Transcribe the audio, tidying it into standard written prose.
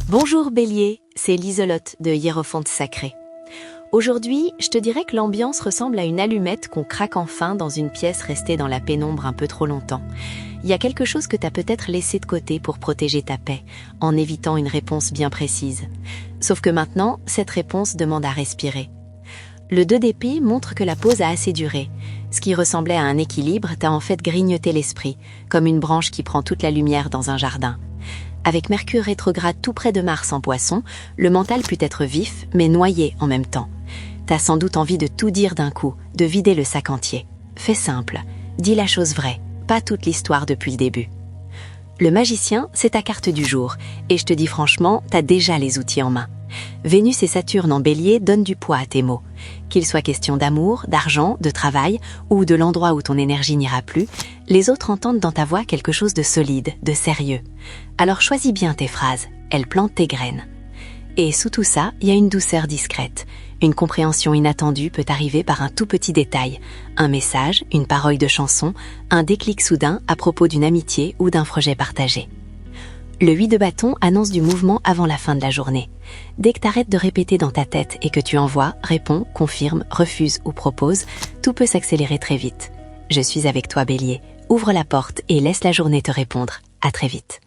Bonjour Bélier, c'est Liselotte de Hiérophante Sacré. Aujourd'hui, je te dirais que l'ambiance ressemble à une allumette qu'on craque enfin dans une pièce restée dans la pénombre un peu trop longtemps. Il y a quelque chose que tu as peut-être laissé de côté pour protéger ta paix, en évitant une réponse bien précise. Sauf que maintenant, cette réponse demande à respirer. Le 2 d'épée montre que la pause a assez duré. Ce qui ressemblait à un équilibre t'a en fait grignoté l'esprit, comme une branche qui prend toute la lumière dans un jardin. Avec Mercure rétrograde tout près de Mars en Poisson, le mental peut être vif, mais noyé en même temps. T'as sans doute envie de tout dire d'un coup, de vider le sac entier. Fais simple, dis la chose vraie, pas toute l'histoire depuis le début. Le magicien, c'est ta carte du jour, et je te dis franchement, t'as déjà les outils en main. Vénus et Saturne en Bélier donnent du poids à tes mots. Qu'il soit question d'amour, d'argent, de travail, ou de l'endroit où ton énergie n'ira plus, les autres entendent dans ta voix quelque chose de solide, de sérieux. Alors choisis bien tes phrases, elles plantent tes graines. Et sous tout ça, il y a une douceur discrète. Une compréhension inattendue peut arriver par un tout petit détail, un message, une parole de chanson, un déclic soudain à propos d'une amitié ou d'un projet partagé. Le 8 de bâton annonce du mouvement avant la fin de la journée. Dès que t'arrêtes de répéter dans ta tête et que tu envoies, réponds, confirmes, refuses ou proposes, tout peut s'accélérer très vite. Je suis avec toi Bélier, ouvre la porte et laisse la journée te répondre. À très vite.